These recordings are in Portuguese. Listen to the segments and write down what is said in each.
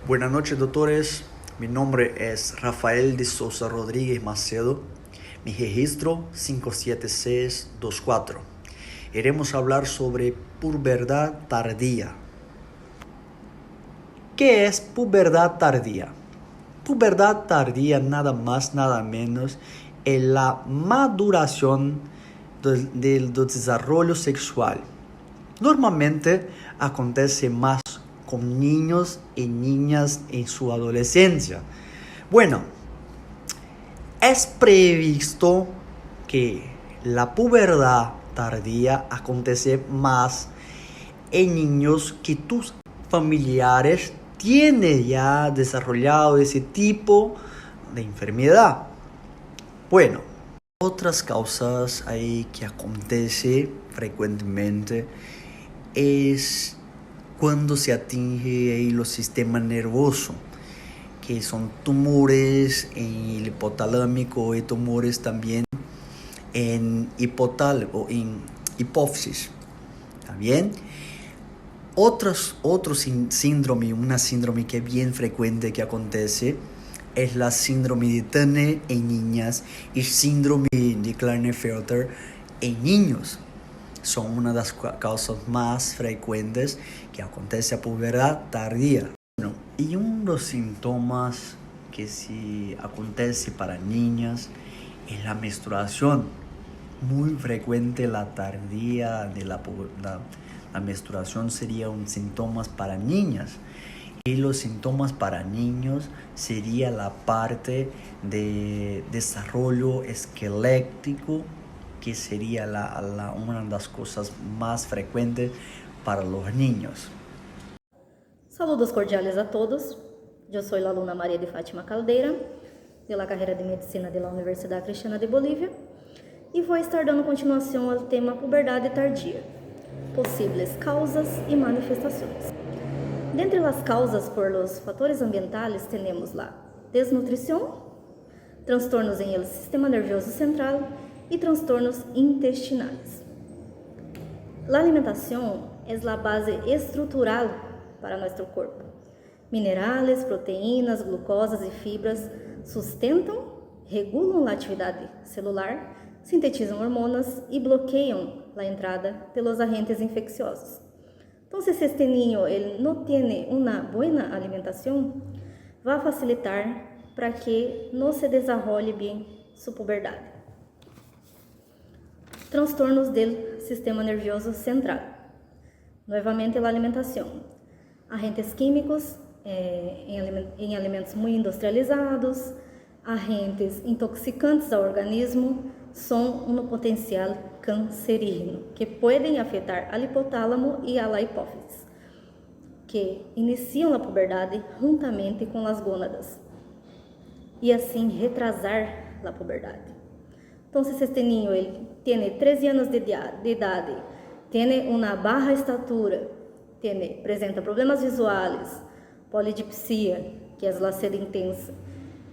Buenas noches, doctores. Mi nombre es Rafael de Sousa Rodríguez Macedo. Mi registro 57624. Iremos hablar sobre puberdad tardía. ¿Qué es puberdad tardía? Puberdad tardía nada más, nada menos es la maduración del desarrollo sexual. Normalmente acontece más con niños y niñas en su adolescencia. Bueno, es previsto que la pubertad tardía acontece más en niños que tus familiares tienen ya desarrollado ese tipo de enfermedad. Bueno, otras causas ahí que acontece frecuentemente es cuando se atinge ahí los sistemas nerviosos, que son tumores en el hipotalámico y tumores también en hipotálamo, en hipófisis. ¿Está bien? Otro síndrome, una síndrome que es bien frecuente que acontece, es la síndrome de Turner en niñas y síndrome de Klinefelter en niños. Son una de las causas más frecuentes que acontece a pubertad tardía. Bueno, y uno de los síntomas que sí acontece para niñas es la menstruación. Muy frecuente la tardía de la menstruación sería un síntoma para niñas. Y los síntomas para niños sería la parte de desarrollo esquelético, que sería una de las cosas más frecuentes para los niños. Saludos cordiales a todos. Eu sou a aluna Maria de Fátima Caldeira, da carreira de Medicina da Universidade Cristiana de Bolívia, e vou estar dando continuação ao tema puberdade tardia, possíveis causas e manifestações. Dentre as causas por los fatores ambientales, temos lá desnutrição, transtornos em el sistema nervioso central e transtornos intestinais. A alimentação é a base estrutural para nosso corpo. Minerais, proteínas, glucosas e fibras sustentam, regulam a atividade celular, sintetizam hormonas e bloqueiam a entrada pelos agentes infecciosos. Então, se este niño ele não tem uma boa alimentação, vai facilitar para que não se desenvolva bem sua puberdade. Transtornos do sistema nervioso central. Novamente, a alimentação. Agentes químicos em alimentos muito industrializados, agentes intoxicantes ao organismo, são um potencial cancerígeno que podem afetar o hipotálamo e a hipófise, que iniciam a puberdade juntamente com as gônadas e assim retrasar a puberdade. Então, se este niño ele tem 13 anos de idade, tem uma baixa estatura, apresenta problemas visuais, polidipsia, que é a sede intensa,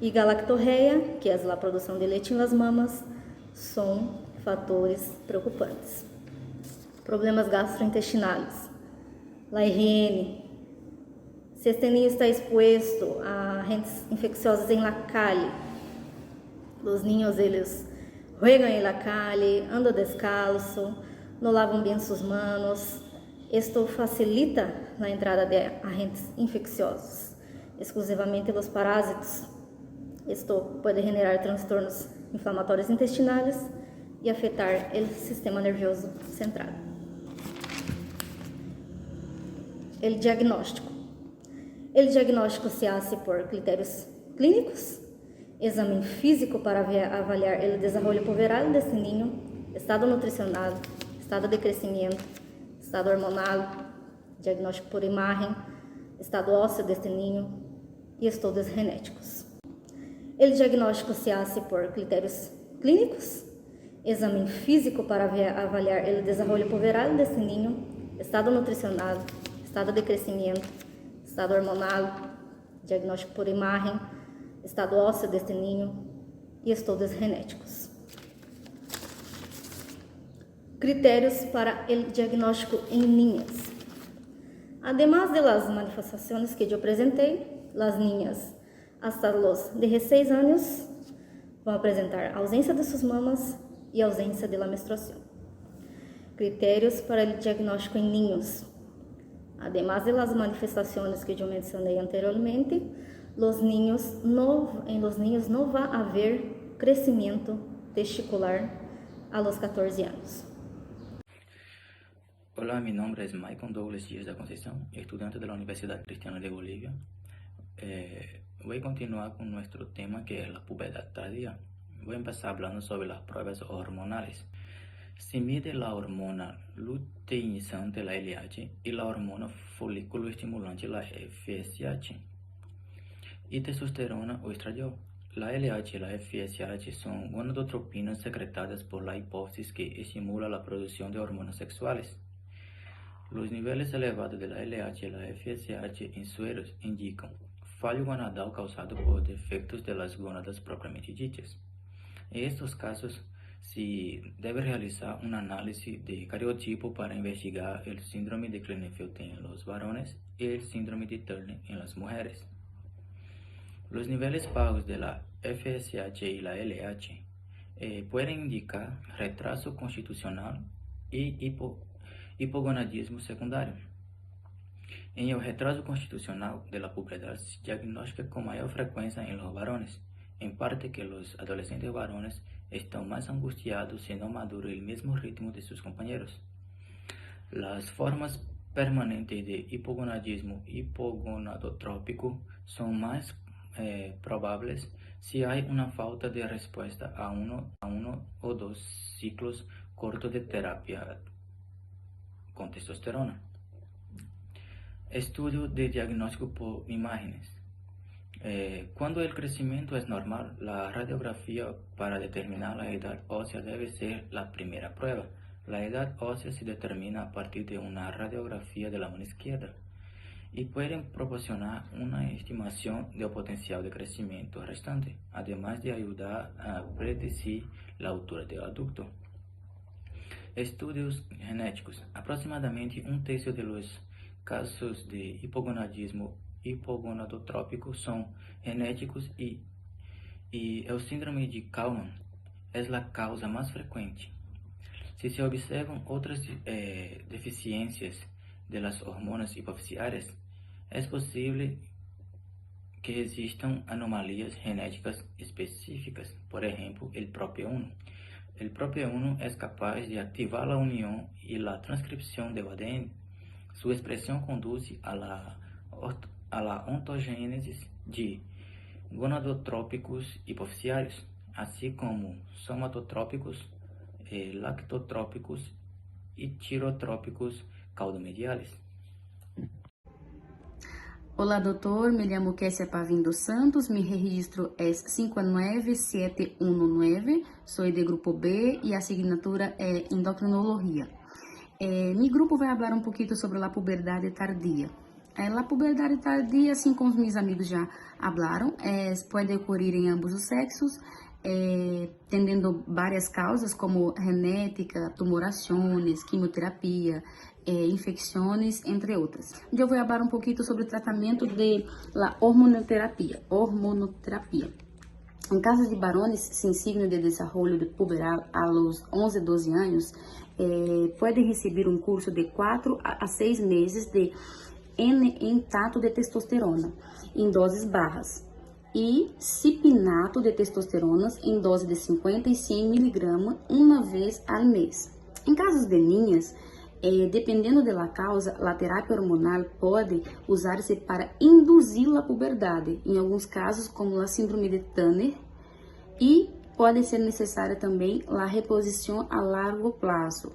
e galactorreia, que é a produção de leite nas mamas, são fatores preocupantes. Problemas gastrointestinais, a higiene. Se este niño está exposto a agentes infecciosos em la calle, os niños eles juegan en la calle, andam descalço, não lavam bem suas manos. Isto facilita a entrada de agentes infecciosos, exclusivamente os parásitos. Isto pode generar transtornos inflamatórios intestinais e afetar o sistema nervioso central. O diagnóstico. O diagnóstico se hace por critérios clínicos, exame físico para avaliar o desenvolvimento puberal desse niño, estado nutricional, estado de crescimento, estado hormonal, diagnóstico por imagem, estado ósseo deste niño e estudos genéticos. O diagnóstico se hace por critérios clínicos, exame físico para avaliar o desenvolvimento puberal desse niño, estado nutricional, estado de crescimento, estado hormonal, diagnóstico por imagem, estado ósseo deste niño e estudos genéticos. Critérios para o diagnóstico em niñas. Además de las manifestaciones que eu apresentei, las niñas hasta los 16 años vão apresentar ausência de suas mamas e ausência de la menstruação. Critérios para o diagnóstico em niños. Además de las manifestaciones que eu mencionei anteriormente, en los niños no va a haber crecimiento testicular a los 14 años. Hola, mi nombre es Maicon Douglas Díaz da Conceição, estudiante de la Universidad Cristiana de Bolivia. Voy a continuar con nuestro tema, que es la pubertad tardía. Voy a empezar hablando sobre las pruebas hormonales. Se mide la hormona luteinizante, la LH, y la hormona folículo estimulante, la FSH, y testosterona o estradiol. La LH y la FSH son gonadotropinas secretadas por la hipófisis que estimula la producción de hormonas sexuales. Los niveles elevados de la LH y la FSH en sueros indican fallo gonadal causado por defectos de las gónadas propiamente dichas. En estos casos, se debe realizar un análisis de cariotipo para investigar el síndrome de Klinefelter en los varones y el síndrome de Turner en las mujeres. Los niveles bajos de la FSH y la LH pueden indicar retraso constitucional y hipogonadismo secundario. En el retraso constitucional de la pubertad se diagnostica con mayor frecuencia en los varones, en parte que los adolescentes varones están más angustiados si no maduran el mismo ritmo de sus compañeros. Las formas permanentes de hipogonadismo hipogonadotrópico son más probables si hay una falta de respuesta a uno o dos ciclos cortos de terapia con testosterona. Estudio de diagnóstico por imágenes. Cuando el crecimiento es normal, la radiografía para determinar la edad ósea debe ser la primera prueba. La edad ósea se determina a partir de una radiografía de la mano izquierda y pueden proporcionar una estimación del potencial de crecimiento restante, además de ayudar a predecir la altura del adulto. Estudios genéticos. Aproximadamente un tercio de los casos de hipogonadismo hipogonadotrópico son genéticos y el síndrome de Kalman es la causa más frecuente. Si se observan otras deficiencias de las hormonas hipofisiarias, es posible que existan anomalías genéticas específicas, por ejemplo, el PROP1. El PROP1 es capaz de activar la unión y la transcripción del ADN. Su expresión conduce a la ontogénesis de gonadotrópicos hipofisiarios, así como somatotrópicos, lactotrópicos y tirotrópicos caudomediales. Olá, doutor. Me llamo Kessia Pavim dos Santos. Mi registro es 59719. Soy de grupo B y asignatura é endocrinologia. Mi grupo vai falar pouquinho sobre a puberdade tardia. A puberdade tardia, assim como meus amigos já falaram, pode ocorrer em ambos os sexos, tendo várias causas como genética, tumorações, quimioterapia, infecções, entre outras. Eu vou falar pouquinho sobre o tratamento de la hormonoterapia. Em casos de varones sem signo de desenvolvimento puberal a los 11, 12 anos, podem receber um curso de 4 a 6 meses de N-entato de testosterona em doses bajas e cipinato de testosterona em dose de 50 e 100 mg uma vez ao mês. Em casos de ninhas, dependendo da causa, a terapia hormonal pode usar-se para induzir a puberdade, em alguns casos como a síndrome de Turner, e pode ser necessária também a reposição a largo prazo.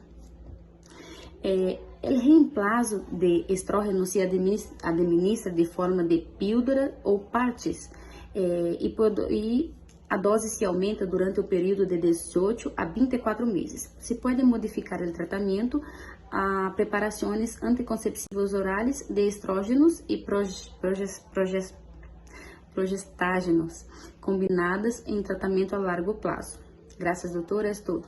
O reemplazo de estrógeno se administra de forma de píldora ou parches, e a dose se aumenta durante o período de 18 a 24 meses. Se pode modificar o tratamento a preparações anticonceptivas orais de estrógenos e progestágenos combinadas em tratamento a largo prazo. Graças, doutor, é tudo.